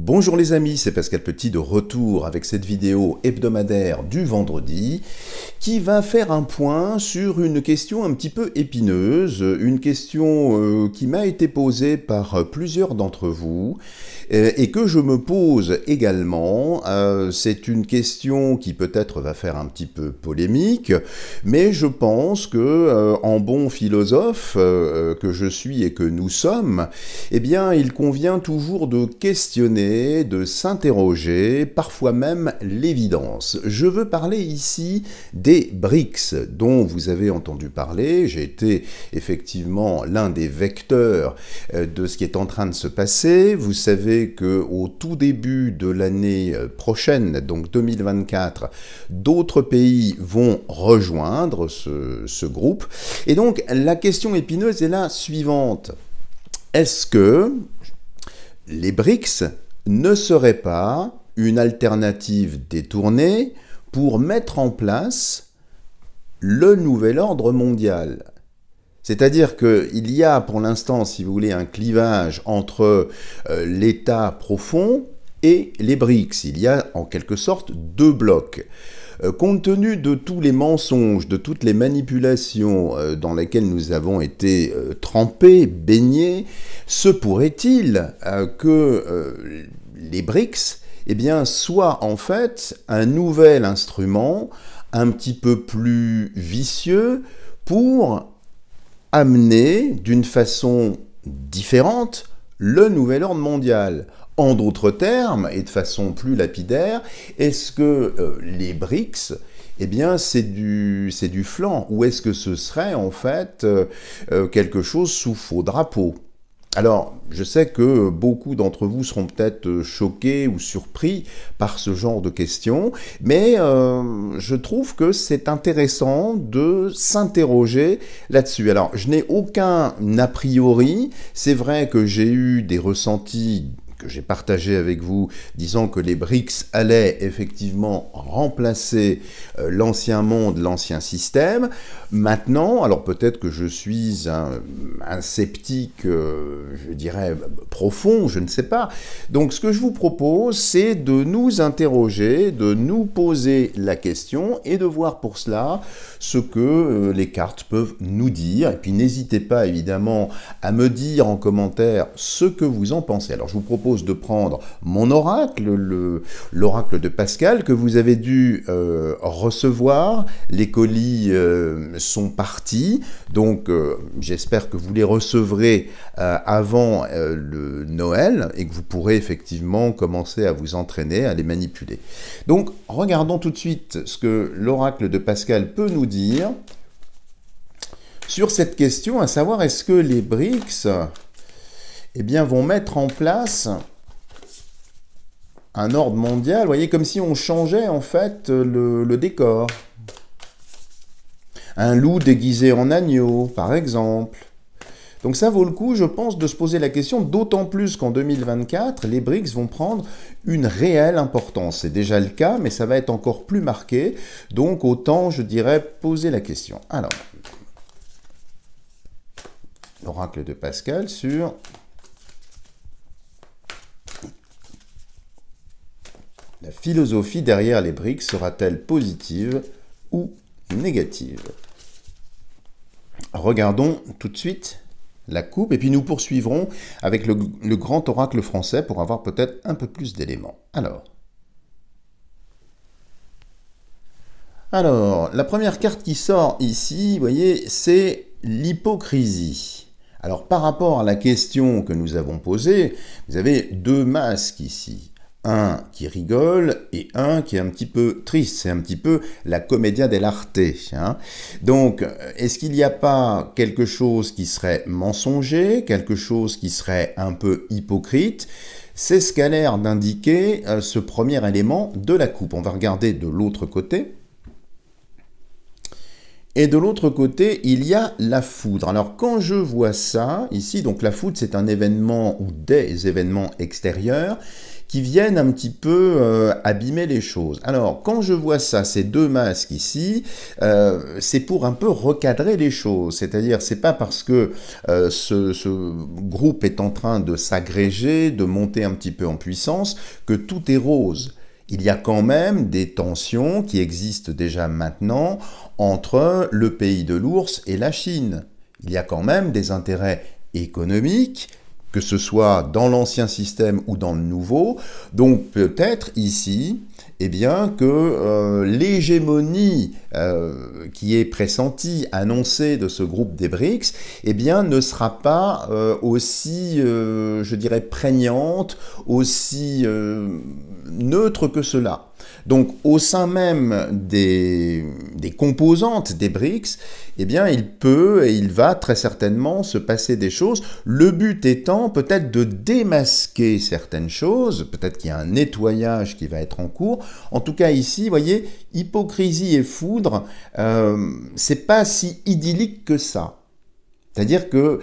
Bonjour les amis, c'est Pascal Petit de retour avec cette vidéo hebdomadaire du vendredi qui va faire un point sur une question un petit peu épineuse, une question qui m'a été posée par plusieurs d'entre vous et que je me pose également. C'est une question qui peut-être va faire un petit peu polémique, mais je pense que en bon philosophe que je suis et que nous sommes, eh bien il convient toujours de questionner, de s'interroger, parfois même l'évidence. Je veux parler ici des BRICS dont vous avez entendu parler. J'ai été effectivement l'un des vecteurs de ce qui est en train de se passer. Vous savez qu'au tout début de l'année prochaine, donc 2024, d'autres pays vont rejoindre ce groupe. Et donc la question épineuse est la suivante. Est-ce que les BRICS ne seraient pas une alternative détournée pour mettre en place le nouvel ordre mondial? C'est-à-dire qu'il y a pour l'instant, si vous voulez, un clivage entre l'État profond et les BRICS. Il y a en quelque sorte deux blocs. Compte tenu de tous les mensonges, de toutes les manipulations dans lesquelles nous avons été trempés, baignés, se pourrait-il que les BRICS soient en fait un nouvel instrument un petit peu plus vicieux pour amener d'une façon différente le nouvel ordre mondial? En d'autres termes, et de façon plus lapidaire, est-ce que les BRICS, c'est du flan, ou est-ce que ce serait en fait quelque chose sous faux drapeau? Alors, je sais que beaucoup d'entre vous seront peut-être choqués ou surpris par ce genre de questions, mais je trouve que c'est intéressant de s'interroger là-dessus. Alors, je n'ai aucun a priori, c'est vrai que j'ai eu des ressentis que j'ai partagé avec vous, disant que les BRICS allaient effectivement remplacer l'ancien monde, l'ancien système. Maintenant, alors peut-être que je suis un sceptique, je dirais, profond, je ne sais pas. Donc ce que je vous propose, c'est de nous interroger, de nous poser la question et de voir pour cela ce que les cartes peuvent nous dire. Et puis n'hésitez pas évidemment à me dire en commentaire ce que vous en pensez. Alors je vous propose de prendre mon oracle, l'oracle de Pascal, que vous avez dû recevoir. Les colis sont partis, donc j'espère que vous les recevrez avant le Noël et que vous pourrez effectivement commencer à vous entraîner, à les manipuler. Donc regardons tout de suite ce que l'oracle de Pascal peut nous dire sur cette question, à savoir est-ce que les BRICS vont mettre en place un ordre mondial, vous voyez, comme si on changeait en fait le décor. Un loup déguisé en agneau, par exemple. Donc ça vaut le coup, je pense, de se poser la question, d'autant plus qu'en 2024, les BRICS vont prendre une réelle importance. C'est déjà le cas, mais ça va être encore plus marqué. Donc autant, je dirais, poser la question. Alors, l'oracle de Pascal sur la philosophie derrière les BRICS sera-t-elle positive ou négative? Regardons tout de suite la coupe et puis nous poursuivrons avec le grand oracle français pour avoir peut-être un peu plus d'éléments. Alors, la première carte qui sort ici, vous voyez, c'est l'hypocrisie. Alors, par rapport à la question que nous avons posée, vous avez deux masques ici. Un qui rigole et un qui est un petit peu triste. C'est un petit peu la commedia dell'arte. Donc, est-ce qu'il n'y a pas quelque chose qui serait mensonger, quelque chose qui serait un peu hypocrite? C'est ce qu'a l'air d'indiquer ce premier élément de la coupe. On va regarder de l'autre côté. Et de l'autre côté, il y a la foudre. Alors, quand je vois ça, ici, donc la foudre, c'est un événement ou des événements extérieurs qui viennent un petit peu abîmer les choses. Alors, quand je vois ça, ces deux masques ici, c'est pour un peu recadrer les choses. C'est-à-dire, c'est pas parce que ce groupe est en train de s'agréger, de monter un petit peu en puissance, que tout est rose. Il y a quand même des tensions qui existent déjà maintenant entre le pays de l'ours et la Chine. Il y a quand même des intérêts économiques, que ce soit dans l'ancien système ou dans le nouveau. Donc peut-être ici, eh bien, que l'hégémonie qui est pressentie, annoncée de ce groupe des BRICS, eh bien, ne sera pas aussi, je dirais, prégnante, aussi neutre que cela. Donc, au sein même des composantes des BRICS, eh bien, il peut et il va très certainement se passer des choses. Le but étant peut-être de démasquer certaines choses, peut-être qu'il y a un nettoyage qui va être en cours. En tout cas, ici, vous voyez, hypocrisie et foudre, c'est pas si idyllique que ça. C'est-à-dire que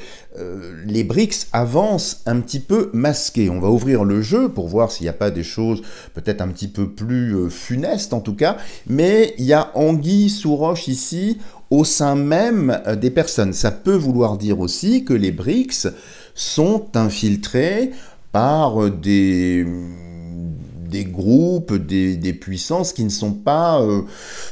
les BRICS avancent un petit peu masqués. On va ouvrir le jeu pour voir s'il n'y a pas des choses peut-être un petit peu plus funestes en tout cas, mais il y a anguille sous roche ici au sein même des personnes. Ça peut vouloir dire aussi que les BRICS sont infiltrés par des groupes, des puissances qui ne sont pas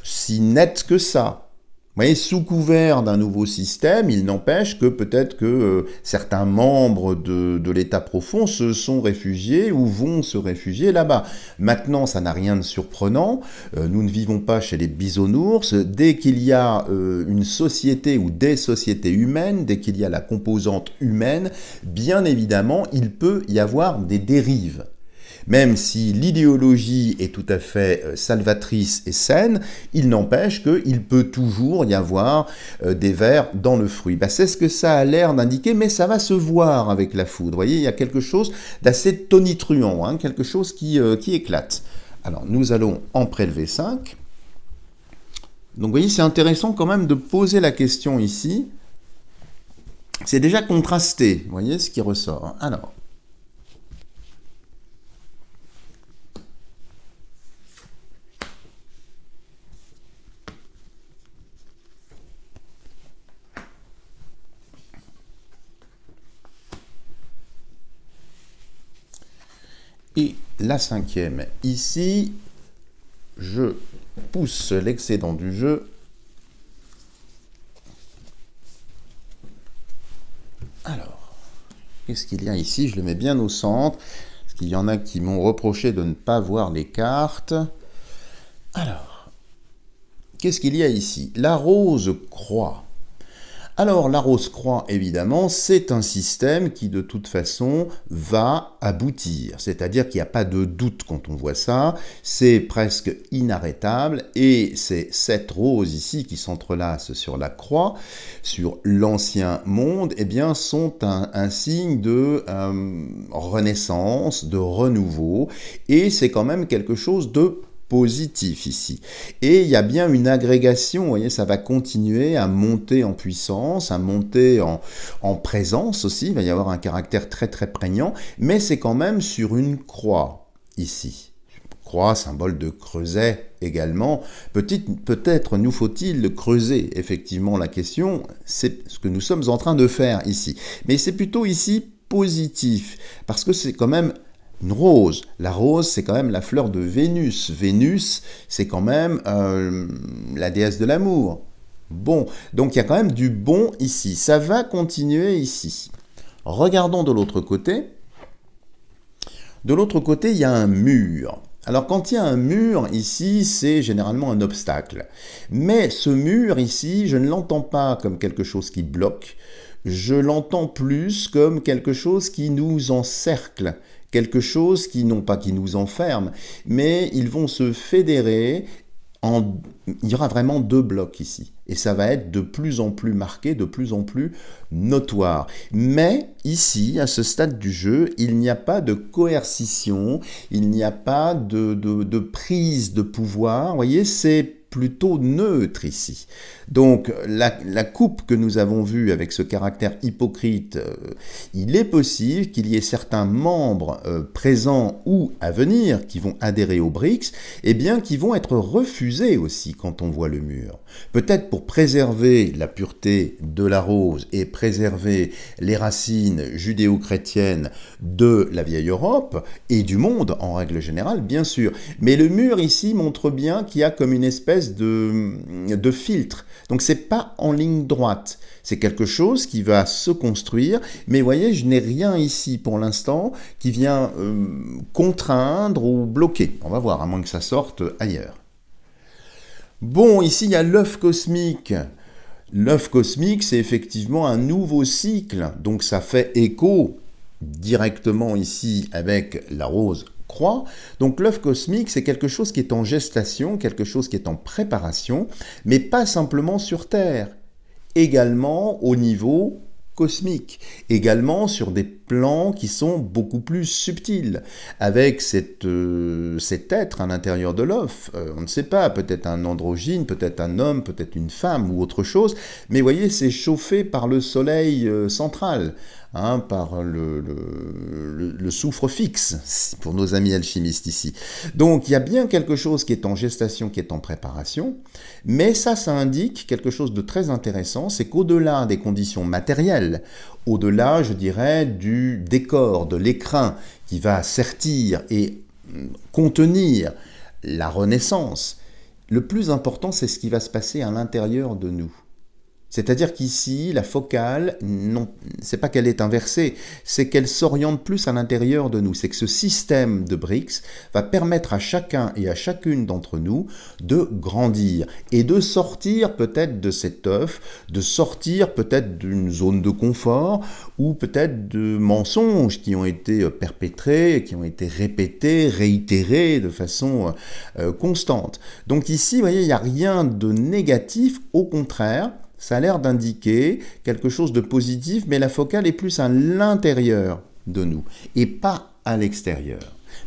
si nettes que ça. Vous voyez, sous couvert d'un nouveau système, il n'empêche que peut-être que certains membres de l'État profond se sont réfugiés ou vont se réfugier là-bas. Maintenant, ça n'a rien de surprenant. Nous ne vivons pas chez les bisounours. Dès qu'il y a une société ou des sociétés humaines, dès qu'il y a la composante humaine, bien évidemment, il peut y avoir des dérives. Même si l'idéologie est tout à fait salvatrice et saine, il n'empêche qu'il peut toujours y avoir des vers dans le fruit. Ben, c'est ce que ça a l'air d'indiquer, mais ça va se voir avec la foudre. Vous voyez, il y a quelque chose d'assez tonitruant, hein, quelque chose qui éclate. Alors, nous allons en prélever 5. Donc, vous voyez, c'est intéressant quand même de poser la question ici. C'est déjà contrasté, vous voyez, ce qui ressort. Alors, et la 5e, ici, je pousse l'excédent du jeu. Alors, qu'est-ce qu'il y a ici? Je le mets bien au centre, parce qu'il y en a qui m'ont reproché de ne pas voir les cartes. Alors, qu'est-ce qu'il y a ici? La rose croix. Alors, la Rose-Croix, évidemment, c'est un système qui, de toute façon, va aboutir. C'est-à-dire qu'il n'y a pas de doute quand on voit ça. C'est presque inarrêtable. Et c'est cette rose ici qui s'entrelace sur la croix, sur l'ancien monde, eh bien, sont un signe de renaissance, de renouveau. Et c'est quand même quelque chose de positif ici. Et il y a bien une agrégation, vous voyez, ça va continuer à monter en puissance, à monter en présence aussi, il va y avoir un caractère très très prégnant, mais c'est quand même sur une croix ici. Croix, symbole de creuset également. Peut-être nous faut-il creuser effectivement la question, c'est ce que nous sommes en train de faire ici. Mais c'est plutôt ici positif, parce que c'est quand même une rose. La rose, c'est quand même la fleur de Vénus. Vénus, c'est quand même la déesse de l'amour. Bon, donc il y a quand même du bon ici. Ça va continuer ici. Regardons de l'autre côté. De l'autre côté, il y a un mur. Alors quand il y a un mur ici, c'est généralement un obstacle. Mais ce mur ici, je ne l'entends pas comme quelque chose qui bloque. Je l'entends plus comme quelque chose qui nous encercle. Quelque chose qui, non pas qui nous enferme, mais ils vont se fédérer, il y aura vraiment deux blocs ici. Et ça va être de plus en plus marqué, de plus en plus notoire. Mais ici, à ce stade du jeu, il n'y a pas de coercition, il n'y a pas de prise de pouvoir. Vous voyez, c'est plutôt neutre ici. Donc la coupe que nous avons vue avec ce caractère hypocrite, il est possible qu'il y ait certains membres présents ou à venir qui vont adhérer aux BRICS, et bien qui vont être refusés aussi quand on voit le mur. Peut-être pour préserver la pureté de la rose et préserver les racines judéo-chrétiennes de la vieille Europe et du monde en règle générale, bien sûr. Mais le mur ici montre bien qu'il y a comme une espèce de filtre. Donc c'est pas en ligne droite. C'est quelque chose qui va se construire, mais vous voyez, je n'ai rien ici pour l'instant qui vient contraindre ou bloquer. On va voir, à moins que ça sorte ailleurs. Bon, ici il y a l'œuf cosmique. L'œuf cosmique, c'est effectivement un nouveau cycle, donc ça fait écho directement ici avec la rose croix. Donc l'œuf cosmique, c'est quelque chose qui est en gestation, quelque chose qui est en préparation, mais pas simplement sur Terre, également au niveau cosmique, également sur des plans qui sont beaucoup plus subtils, avec cet être à l'intérieur de l'œuf, on ne sait pas, peut-être un androgyne, peut-être un homme, peut-être une femme ou autre chose, mais vous voyez, c'est chauffé par le soleil central, hein, par le soufre fixe, pour nos amis alchimistes ici. Donc il y a bien quelque chose qui est en gestation, qui est en préparation, mais ça indique quelque chose de très intéressant, c'est qu'au-delà des conditions matérielles, au-delà, je dirais, du décor, de l'écrin qui va sertir et contenir la Renaissance, le plus important, c'est ce qui va se passer à l'intérieur de nous. C'est-à-dire qu'ici, la focale, non, c'est pas qu'elle est inversée, c'est qu'elle s'oriente plus à l'intérieur de nous. C'est que ce système de BRICS va permettre à chacun et à chacune d'entre nous de grandir et de sortir peut-être de cet œuf, de sortir peut-être d'une zone de confort ou peut-être de mensonges qui ont été perpétrés, qui ont été répétés, réitérés de façon constante. Donc ici, vous voyez, il n'y a rien de négatif, au contraire, ça a l'air d'indiquer quelque chose de positif, mais la focale est plus à l'intérieur de nous et pas à l'extérieur.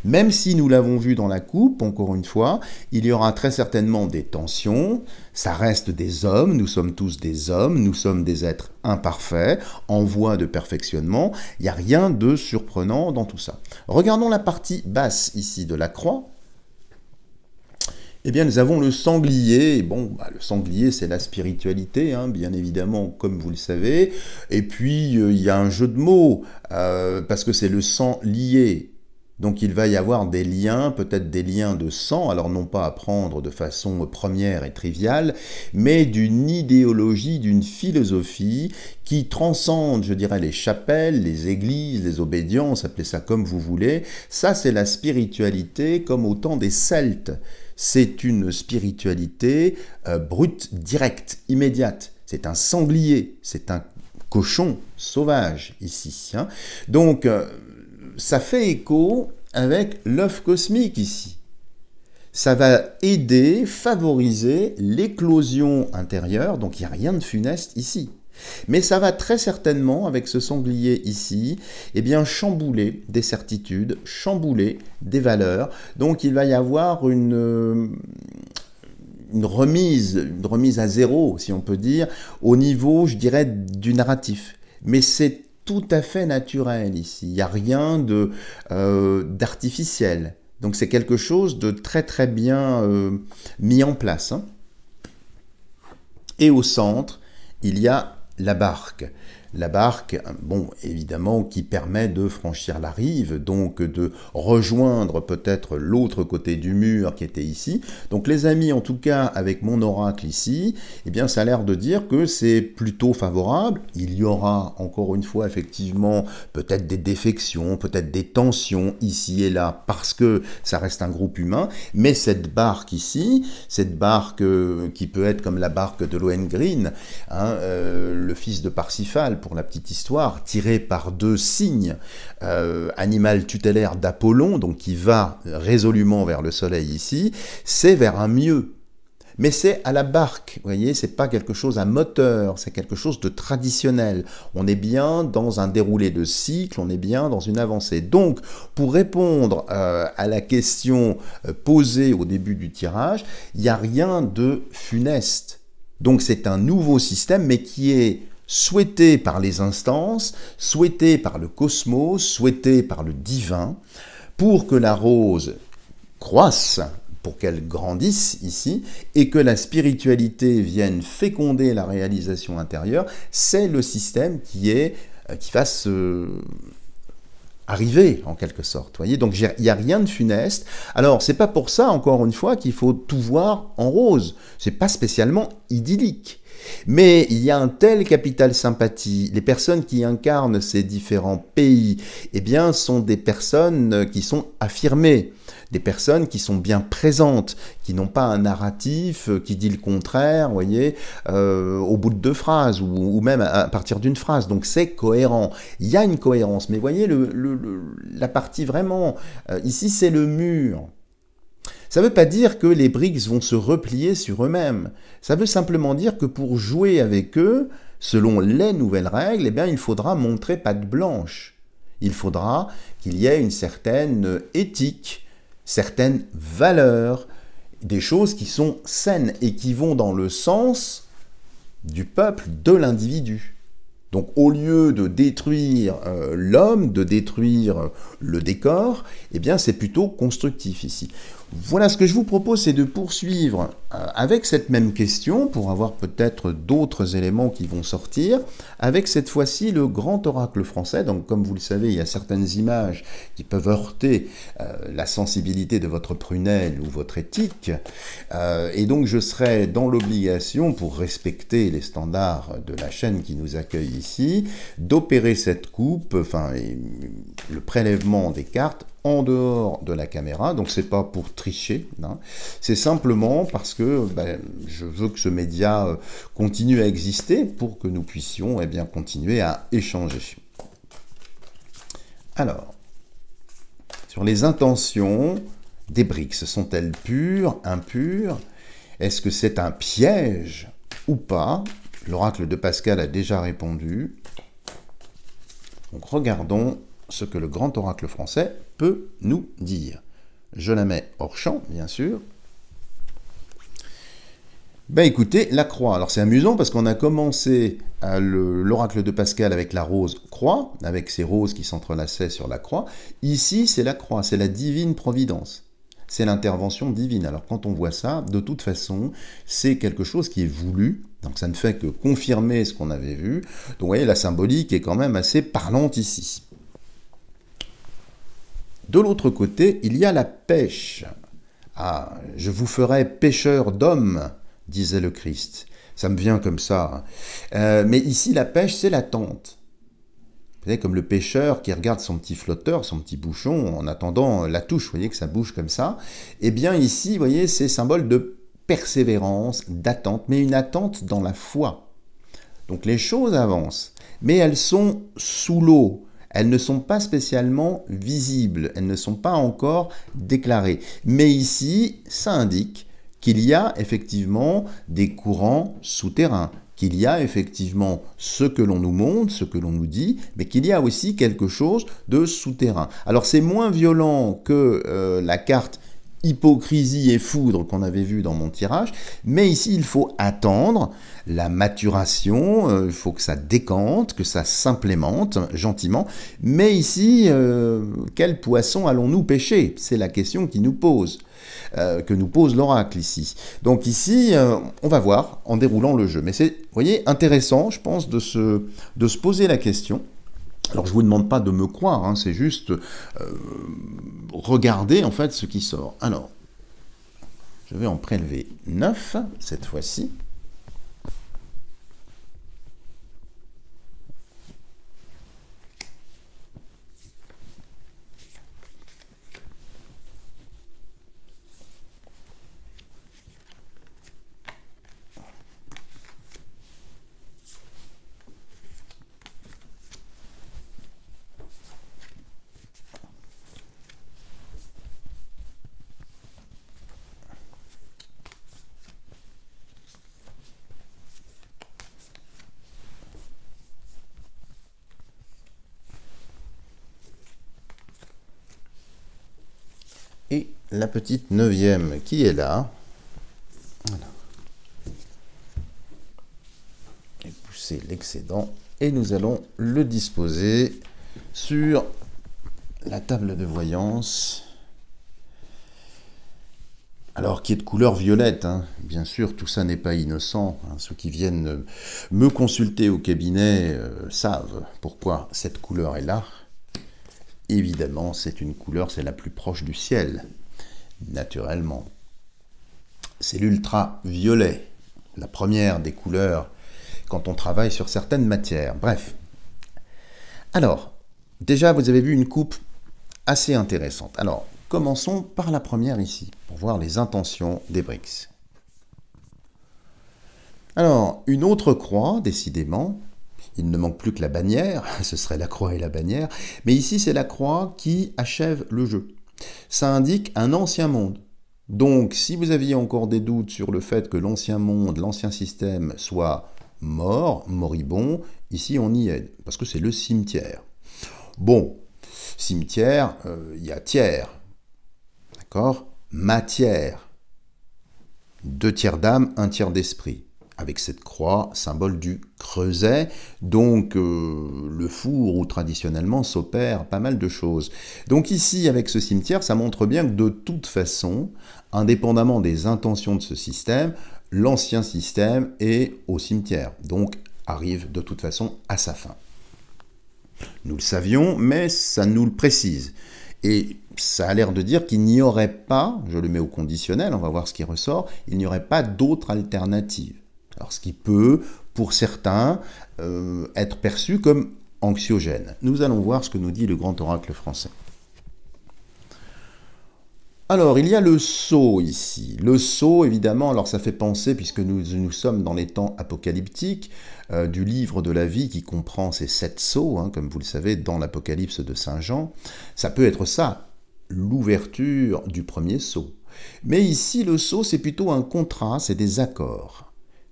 Même si nous l'avons vu dans la coupe, encore une fois, il y aura très certainement des tensions, ça reste des hommes, nous sommes tous des hommes, nous sommes des êtres imparfaits, en voie de perfectionnement, il n'y a rien de surprenant dans tout ça. Regardons la partie basse ici de la croix. Eh bien, nous avons le sanglier. Bon, le sanglier, c'est la spiritualité, hein, bien évidemment, comme vous le savez. Et puis, il y a un jeu de mots, parce que c'est le sang lié. Donc, il va y avoir des liens, peut-être des liens de sang, alors non pas à prendre de façon première et triviale, mais d'une idéologie, d'une philosophie qui transcende, je dirais, les chapelles, les églises, les obédiences, appelez ça comme vous voulez. Ça, c'est la spiritualité comme au temps des Celtes. C'est une spiritualité brute, directe, immédiate. C'est un sanglier, c'est un cochon sauvage ici. Hein. Donc, ça fait écho avec l'œuf cosmique ici. Ça va aider, favoriser l'éclosion intérieure, donc il n'y a rien de funeste ici. Mais ça va très certainement, avec ce sanglier ici, eh bien, chambouler des certitudes, chambouler des valeurs. Donc il va y avoir une remise à zéro, si on peut dire, au niveau, je dirais, du narratif. Mais c'est tout à fait naturel ici. Il n'y a rien d'artificiel. Donc c'est quelque chose de très très bien mis en place. Hein. Et au centre, il y a la barque. La barque, bon, évidemment, qui permet de franchir la rive, donc de rejoindre peut-être l'autre côté du mur qui était ici. Donc les amis, en tout cas, avec mon oracle ici, eh bien, ça a l'air de dire que c'est plutôt favorable. Il y aura, encore une fois, effectivement, peut-être des défections, peut-être des tensions ici et là, parce que ça reste un groupe humain, mais cette barque ici, cette barque qui peut être comme la barque de Lohengrin, hein, le fils de Parsifal, pour la petite histoire, tiré par deux cygnes, animal tutélaire d'Apollon, donc qui va résolument vers le soleil ici, c'est vers un mieux. mais c'est à la barque, vous voyez, c'est pas quelque chose à moteur, c'est quelque chose de traditionnel. On est bien dans un déroulé de cycle, on est bien dans une avancée. Donc, pour répondre à la question posée au début du tirage, il n'y a rien de funeste. Donc c'est un nouveau système, mais qui est souhaité par les instances, souhaité par le cosmos, souhaité par le divin, pour que la rose croisse, pour qu'elle grandisse ici, et que la spiritualité vienne féconder la réalisation intérieure. C'est le système qui va se arriver en quelque sorte, voyez. Donc il n'y a rien de funeste. Alors c'est pas pour ça, encore une fois, qu'il faut tout voir en rose. C'est pas spécialement idyllique. Mais il y a un tel capital sympathie. Les personnes qui incarnent ces différents pays, eh bien, sont des personnes qui sont affirmées, des personnes qui sont bien présentes, qui n'ont pas un narratif qui dit le contraire, vous voyez, au bout de 2 phrases, ou même à partir d'une phrase. Donc c'est cohérent. Il y a une cohérence. Mais vous voyez, la partie vraiment, ici, c'est le mur. Ça ne veut pas dire que les BRICS vont se replier sur eux-mêmes. Ça veut simplement dire que pour jouer avec eux, selon les nouvelles règles, eh bien, il faudra montrer patte blanche. Il faudra qu'il y ait une certaine éthique, certaines valeurs, des choses qui sont saines et qui vont dans le sens du peuple, de l'individu. Donc au lieu de détruire l'homme, de détruire le décor, eh bien c'est plutôt constructif ici. Voilà, ce que je vous propose, c'est de poursuivre avec cette même question, pour avoir peut-être d'autres éléments qui vont sortir, avec cette fois-ci le grand oracle français. Donc comme vous le savez, il y a certaines images qui peuvent heurter la sensibilité de votre prunelle ou votre éthique, et donc je serai dans l'obligation, pour respecter les standards de la chaîne qui nous accueille ici, d'opérer cette coupe, enfin le prélèvement des cartes, en dehors de la caméra. Donc c'est pas pour tricher, hein. C'est simplement parce que je veux que ce média continue à exister pour que nous puissions bien continuer à échanger. Alors, sur les intentions des BRICS, sont-elles pures, impures? Est-ce que c'est un piège ou pas? L'oracle de Pascal a déjà répondu. Donc regardons ce que le grand oracle français peut nous dire. Je la mets hors champ, bien sûr. Ben écoutez, la croix. Alors c'est amusant parce qu'on a commencé l'oracle de Pascal avec la rose croix, avec ces roses qui s'entrelaçaient sur la croix. Ici, c'est la croix, c'est la divine providence. C'est l'intervention divine. Alors quand on voit ça, de toute façon, c'est quelque chose qui est voulu. Donc ça ne fait que confirmer ce qu'on avait vu. Donc vous voyez, la symbolique est quand même assez parlante ici. De l'autre côté, il y a la pêche. Ah, je vous ferai pêcheur d'hommes, disait le Christ. Ça me vient comme ça. Mais ici, la pêche, c'est l'attente. Vous voyez, comme le pêcheur qui regarde son petit flotteur, son petit bouchon, en attendant la touche, vous voyez que ça bouge comme ça. Eh bien ici, vous voyez, c'est symbole de persévérance, d'attente, mais une attente dans la foi. Donc les choses avancent, mais elles sont sous l'eau. Elles ne sont pas spécialement visibles, elles ne sont pas encore déclarées. Mais ici, ça indique qu'il y a effectivement des courants souterrains, qu'il y a effectivement ce que l'on nous montre, ce que l'on nous dit, mais qu'il y a aussi quelque chose de souterrain. Alors c'est moins violent que la carte hypocrisie et foudre qu'on avait vu dans mon tirage, mais ici il faut attendre la maturation, il faut que ça décante, que ça s'implémente gentiment, mais ici, quel poisson allons-nous pêcher? C'est la question qui nous pose, que nous pose l'oracle ici. Donc ici, on va voir en déroulant le jeu, mais c'est, vous voyez, intéressant, je pense, de se poser la question. Alors je ne vous demande pas de me croire, hein, c'est juste regarder en fait ce qui sort. Alors, je vais en prélever 9 cette fois-ci. et la petite 9e qui est là. Voilà. Épousser l'excédent et nous allons le disposer sur la table de voyance. Alors, qui est de couleur violette, hein. Bien sûr, tout ça n'est pas innocent. Hein. Ceux qui viennent me consulter au cabinet savent pourquoi cette couleur est là. Évidemment, c'est une couleur, c'est la plus proche du ciel, naturellement. C'est l'ultraviolet, la première des couleurs quand on travaille sur certaines matières. Bref. Alors, déjà, vous avez vu une coupe assez intéressante. Alors, commençons par la première ici, pour voir les intentions des BRICS. Alors, une autre croix, décidément. Il ne manque plus que la bannière, ce serait la croix et la bannière, mais ici c'est la croix qui achève le jeu. Ça indique un ancien monde. Donc si vous aviez encore des doutes sur le fait que l'ancien monde, l'ancien système soit mort, moribond, ici on y aide, parce que c'est le cimetière. Bon, cimetière, il y a tiers, d'accord? Matière, 2 tiers d'âme, 1 tiers d'esprit. Avec cette croix, symbole du creuset, donc le four où traditionnellement s'opèrent pas mal de choses. Donc ici, avec ce cimetière, ça montre bien que de toute façon, indépendamment des intentions de ce système, l'ancien système est au cimetière, donc arrive de toute façon à sa fin. Nous le savions, mais ça nous le précise. Et ça a l'air de dire qu'il n'y aurait pas, je le mets au conditionnel, on va voir ce qui ressort, il n'y aurait pas d'autre alternative. Alors, ce qui peut, pour certains, être perçu comme anxiogène. Nous allons voir ce que nous dit le grand oracle français. Alors, il y a le sceau ici. Le sceau, évidemment, alors ça fait penser, puisque nous sommes dans les temps apocalyptiques, du livre de la vie qui comprend ces 7 sceaux, hein, comme vous le savez, dans l'Apocalypse de Saint Jean. Ça peut être ça, l'ouverture du premier sceau. Mais ici, le sceau, c'est plutôt un contrat, c'est des accords.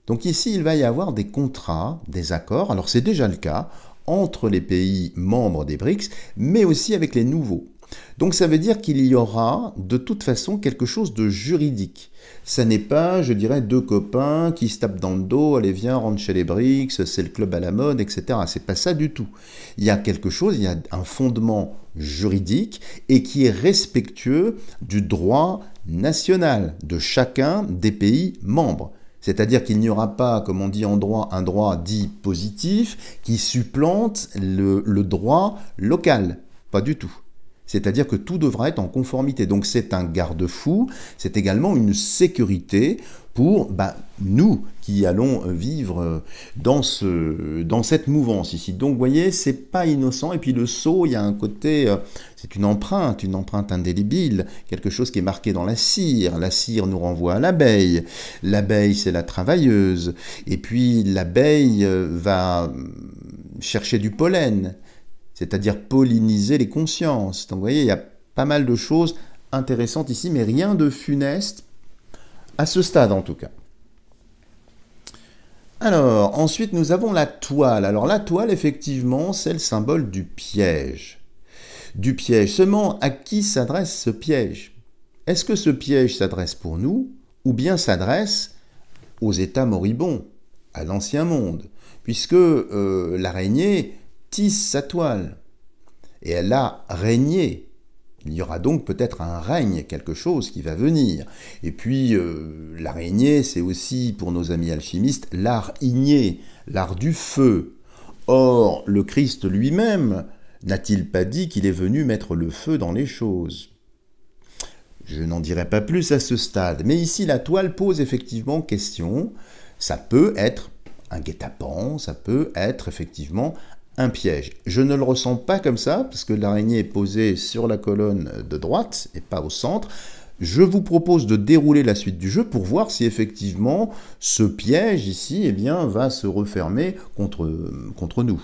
Donc ici, il va y avoir des contrats, des accords, alors c'est déjà le cas, entre les pays membres des BRICS, mais aussi avec les nouveaux. Donc ça veut dire qu'il y aura de toute façon quelque chose de juridique. Ça n'est pas, je dirais, 2 copains qui se tapent dans le dos, allez viens, rentre chez les BRICS, c'est le club à la mode, etc. C'est pas ça du tout. Il y a quelque chose, il y a un fondement juridique et qui est respectueux du droit national de chacun des pays membres. C'est-à-dire qu'il n'y aura pas, comme on dit en droit, un droit dit positif qui supplante le droit local. Pas du tout. C'est-à-dire que tout devra être en conformité. Donc c'est un garde-fou, c'est également une sécurité pour nous qui allons vivre dans cette mouvance ici. Donc vous voyez, c'est pas innocent. Et puis le sceau, il y a un côté, c'est une empreinte indélébile, quelque chose qui est marqué dans la cire. La cire nous renvoie à l'abeille. L'abeille, c'est la travailleuse. Et puis l'abeille va chercher du pollen, c'est-à-dire polliniser les consciences. Donc vous voyez, il y a pas mal de choses intéressantes ici, mais rien de funeste, à ce stade en tout cas. Alors, ensuite nous avons la toile. Alors la toile, effectivement, c'est le symbole du piège. Du piège. Seulement, à qui s'adresse ce piège? Est-ce que ce piège s'adresse pour nous, ou bien s'adresse aux États moribonds, à l'ancien monde? Puisque l'araignée tisse sa toile, et elle a régné. Il y aura donc peut-être un règne, quelque chose qui va venir. Et puis, l'araignée, c'est aussi, pour nos amis alchimistes, l'art igné, l'art du feu. Or, le Christ lui-même, n'a-t-il pas dit qu'il est venu mettre le feu dans les choses? Je n'en dirai pas plus à ce stade, mais ici, la toile pose effectivement question. Ça peut être un guet-apens, ça peut être effectivement un piège. Je ne le ressens pas comme ça, parce que l'araignée est posée sur la colonne de droite et pas au centre. Je vous propose de dérouler la suite du jeu pour voir si effectivement ce piège ici va se refermer contre nous.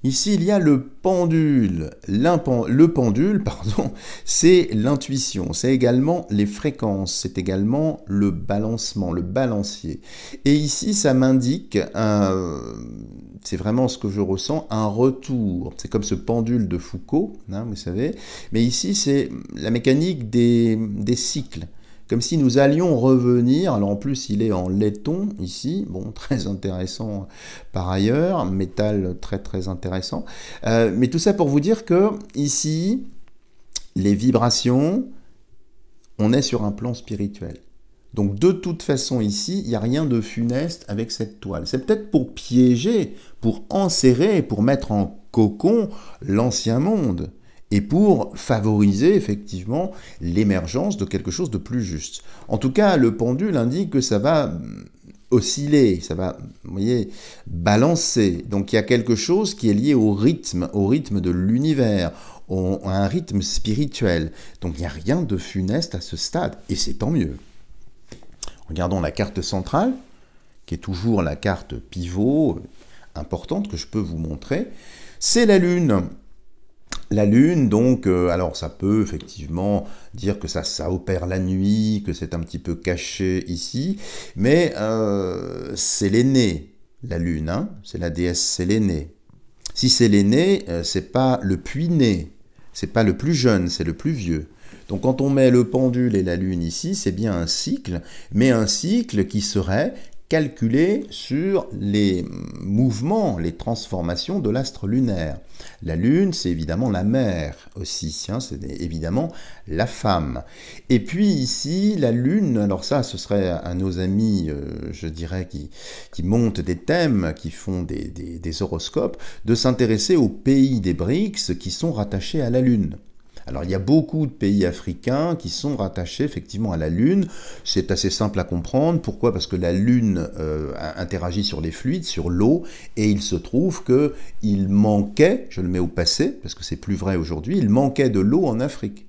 Ici, il y a le pendule. Le pendule, pardon, c'est l'intuition, c'est également les fréquences, c'est également le balancement, le balancier. Et ici, ça m'indique, c'est vraiment ce que je ressens, un retour. C'est comme ce pendule de Foucault, hein, vous savez. Mais ici, c'est la mécanique des cycles. Comme si nous allions revenir, alors en plus il est en laiton ici, bon, très intéressant par ailleurs, métal très très intéressant, mais tout ça pour vous dire que ici, les vibrations, on est sur un plan spirituel. Donc de toute façon ici, il n'y a rien de funeste avec cette toile. C'est peut-être pour piéger, pour enserrer, pour mettre en cocon l'ancien monde, et pour favoriser effectivement l'émergence de quelque chose de plus juste. En tout cas, le pendule indique que ça va osciller, ça va, vous voyez, balancer. Donc il y a quelque chose qui est lié au rythme de l'univers, à un rythme spirituel. Donc il n'y a rien de funeste à ce stade, et c'est tant mieux. Regardons la carte centrale, qui est toujours la carte pivot importante que je peux vous montrer. C'est la Lune. La Lune, donc, alors ça peut effectivement dire que ça opère la nuit, que c'est un petit peu caché ici, mais c'est l'aîné, la Lune, hein, c'est la déesse Sélénée. Si c'est l'aîné, c'est pas le puîné, c'est pas le plus jeune, c'est le plus vieux. Donc quand on met le pendule et la Lune ici, c'est bien un cycle, mais un cycle qui serait calculé sur les mouvements, les transformations de l'astre lunaire. La Lune, c'est évidemment la mère aussi, hein, c'est évidemment la femme. Et puis ici, la Lune, alors ça, ce serait à nos amis, je dirais, qui montent des thèmes, qui font des horoscopes, de s'intéresser aux pays des BRICS qui sont rattachés à la Lune. Alors il y a beaucoup de pays africains qui sont rattachés effectivement à la Lune. C'est assez simple à comprendre. Pourquoi? Parce que la Lune interagit sur les fluides, sur l'eau, et il se trouve qu'il manquait, je le mets au passé, parce que c'est plus vrai aujourd'hui, il manquait de l'eau en Afrique.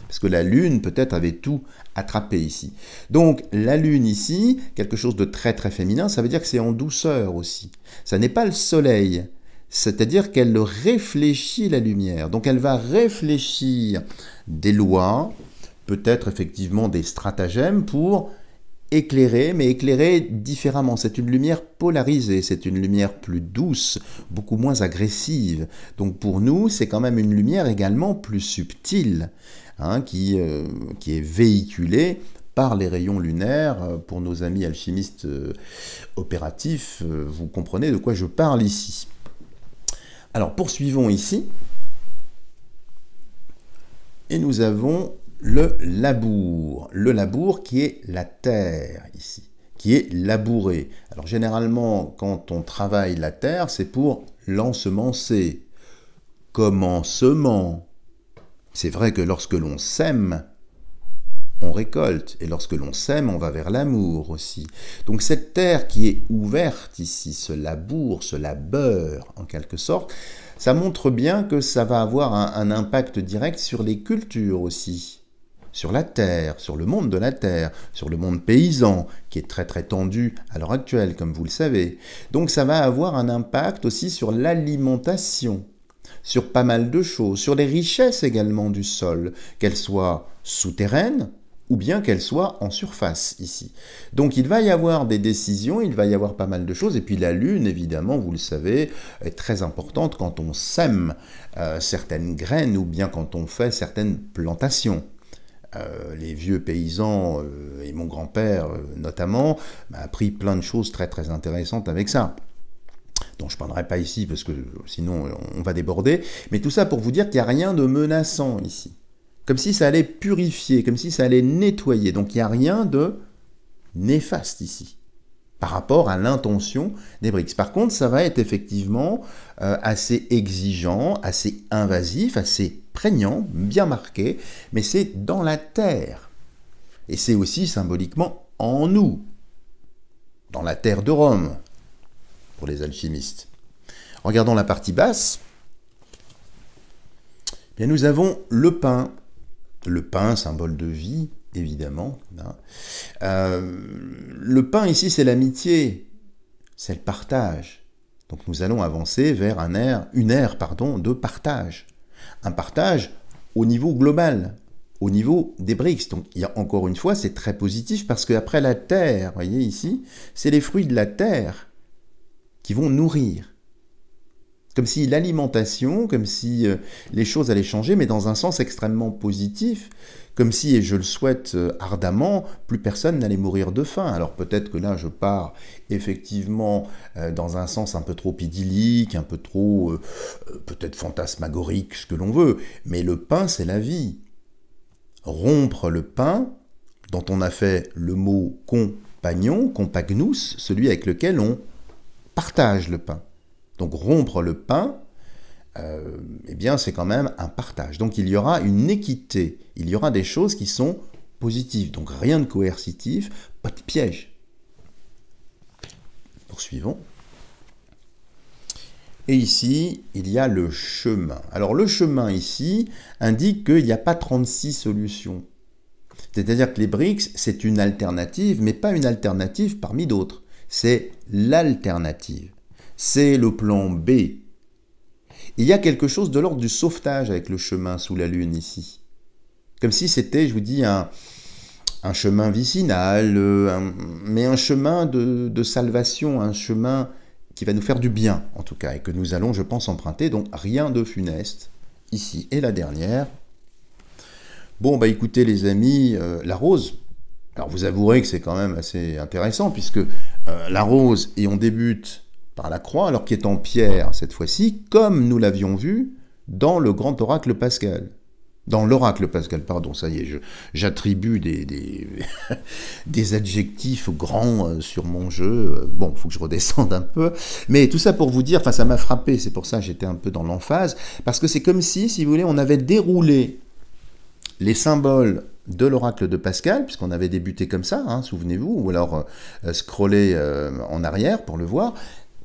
Parce que la Lune, peut-être, avait tout attrapé ici. Donc, la Lune ici, quelque chose de très très féminin, ça veut dire que c'est en douceur aussi. Ça n'est pas le Soleil. C'est-à-dire qu'elle réfléchit la lumière. Donc elle va réfléchir des lois, peut-être effectivement des stratagèmes pour éclairer, mais éclairer différemment. C'est une lumière polarisée, c'est une lumière plus douce, beaucoup moins agressive. Donc pour nous, c'est quand même une lumière également plus subtile, hein, qui est véhiculée par les rayons lunaires. Pour nos amis alchimistes opératifs, vous comprenez de quoi je parle ici. Alors, poursuivons ici. Et nous avons le labour. Le labour qui est la terre ici, qui est labourée. Alors, généralement, quand on travaille la terre, c'est pour l'ensemencer. Commencement. C'est vrai que lorsque l'on sème, on récolte. Et lorsque l'on sème, on va vers l'amour aussi. Donc cette terre qui est ouverte ici, ce labour, ce labeur en quelque sorte, ça montre bien que ça va avoir un impact direct sur les cultures aussi. Sur la terre, sur le monde de la terre, sur le monde paysan, qui est très très tendu à l'heure actuelle, comme vous le savez. Donc ça va avoir un impact aussi sur l'alimentation, sur pas mal de choses, sur les richesses également du sol, qu'elles soient souterraines, ou bien qu'elle soit en surface ici. Donc il va y avoir des décisions, il va y avoir pas mal de choses, et puis la Lune, évidemment, vous le savez, est très importante quand on sème certaines graines, ou bien quand on fait certaines plantations. Les vieux paysans, et mon grand-père notamment, m'a appris plein de choses très très intéressantes avec ça. Donc je ne parlerai pas ici, parce que sinon on va déborder, mais tout ça pour vous dire qu'il n'y a rien de menaçant ici. Comme si ça allait purifier, comme si ça allait nettoyer. Donc il n'y a rien de néfaste ici, par rapport à l'intention des BRICS. Par contre, ça va être effectivement assez exigeant, assez invasif, assez prégnant, bien marqué, mais c'est dans la terre. Et c'est aussi symboliquement en nous, dans la terre de Rome, pour les alchimistes. Regardons la partie basse. Bien, nous avons le pain. Le pain, symbole de vie, évidemment. Le pain, ici, c'est l'amitié, c'est le partage. Donc nous allons avancer vers une ère de partage. Un partage au niveau global, au niveau des BRICS. Donc encore une fois, c'est très positif parce qu'après la terre, vous voyez ici, c'est les fruits de la terre qui vont nourrir. Comme si l'alimentation, comme si les choses allaient changer, mais dans un sens extrêmement positif, comme si, et je le souhaite ardemment, plus personne n'allait mourir de faim. Alors peut-être que là, je pars effectivement dans un sens un peu trop idyllique, un peu trop peut-être fantasmagorique, ce que l'on veut, mais le pain, c'est la vie. Rompre le pain, dont on a fait le mot compagnon, compagnus, celui avec lequel on partage le pain. Donc rompre le pain, eh bien c'est quand même un partage. Donc il y aura une équité, il y aura des choses qui sont positives. Donc rien de coercitif, pas de piège. Poursuivons. Et ici, il y a le chemin. Alors le chemin ici indique qu'il n'y a pas 36 solutions. C'est-à-dire que les BRICS, c'est une alternative, mais pas une alternative parmi d'autres. C'est l'alternative. C'est le plan B. Il y a quelque chose de l'ordre du sauvetage avec le chemin sous la Lune ici. Comme si c'était, je vous dis, un chemin vicinal, mais un chemin de salvation, un chemin qui va nous faire du bien, en tout cas, et que nous allons, je pense, emprunter. Donc, rien de funeste, ici. Et la dernière. Bon, bah écoutez, les amis, la rose. Alors, vous avouerez que c'est quand même assez intéressant, puisque la rose, et on débute par la croix, alors qui est en pierre cette fois-ci, comme nous l'avions vu dans le grand oracle Pascal. Dans l'oracle Pascal, pardon, ça y est, j'attribue des adjectifs grands sur mon jeu. Bon, il faut que je redescende un peu. Mais tout ça pour vous dire, enfin ça m'a frappé, c'est pour ça que j'étais un peu dans l'emphase, parce que c'est comme si vous voulez, on avait déroulé les symboles de l'oracle de Pascal, puisqu'on avait débuté comme ça, hein, souvenez-vous, ou alors scroller en arrière pour le voir,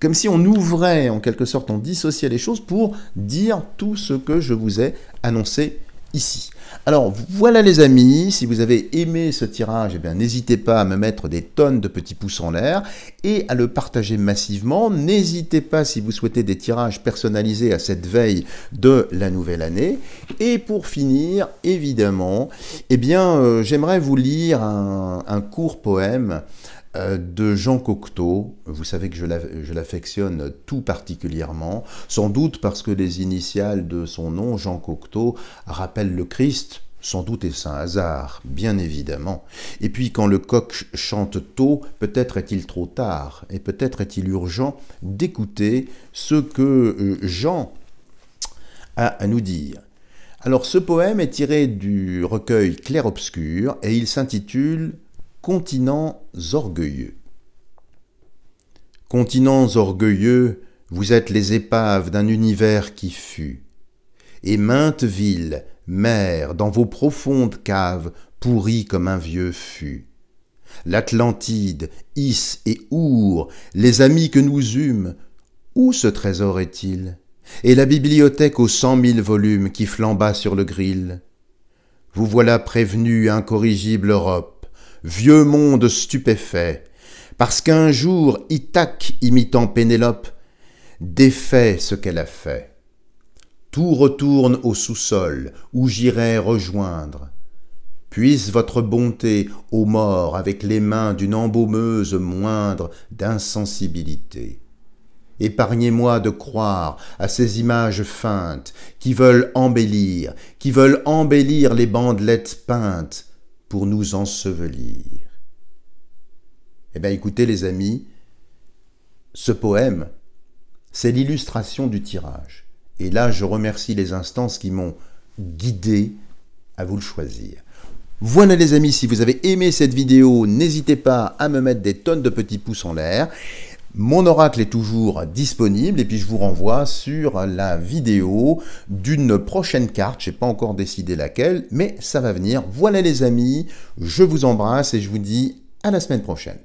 comme si on ouvrait, en quelque sorte, on dissociait les choses pour dire tout ce que je vous ai annoncé ici. Alors, voilà les amis, si vous avez aimé ce tirage, eh bien, n'hésitez pas à me mettre des tonnes de petits pouces en l'air et à le partager massivement. N'hésitez pas, si vous souhaitez des tirages personnalisés à cette veille de la nouvelle année. Et pour finir, évidemment, eh bien, j'aimerais vous lire un court poème de Jean Cocteau. Vous savez que je l'affectionne tout particulièrement, sans doute parce que les initiales de son nom, Jean Cocteau, rappellent le Christ, sans doute est-ce un hasard, bien évidemment. Et puis quand le coq chante tôt, peut-être est-il trop tard, et peut-être est-il urgent d'écouter ce que Jean a à nous dire. Alors ce poème est tiré du recueil Clair-Obscur, et il s'intitule Continents orgueilleux. Continents orgueilleux, vous êtes les épaves d'un univers qui fut, et maintes villes, mers, dans vos profondes caves, pourries comme un vieux fût. L'Atlantide, Is et Our, les amis que nous eûmes, où ce trésor est-il? Et la bibliothèque aux 100 000 volumes qui flamba sur le grill? Vous voilà prévenu, incorrigible Europe, vieux monde stupéfait, parce qu'un jour Ithaque, imitant Pénélope, défait ce qu'elle a fait. Tout retourne au sous-sol, où j'irai rejoindre. Puisse votre bonté, ô mort, avec les mains d'une embaumeuse moindre d'insensibilité. Épargnez-moi de croire à ces images feintes qui veulent embellir les bandelettes peintes, pour nous ensevelir. Eh bien, écoutez les amis, ce poème, c'est l'illustration du tirage. Et là, je remercie les instances qui m'ont guidé à vous le choisir. Voilà les amis, si vous avez aimé cette vidéo, n'hésitez pas à me mettre des tonnes de petits pouces en l'air. Mon oracle est toujours disponible et puis je vous renvoie sur la vidéo d'une prochaine carte. Je n'ai pas encore décidé laquelle, mais ça va venir. Voilà les amis, je vous embrasse et je vous dis à la semaine prochaine.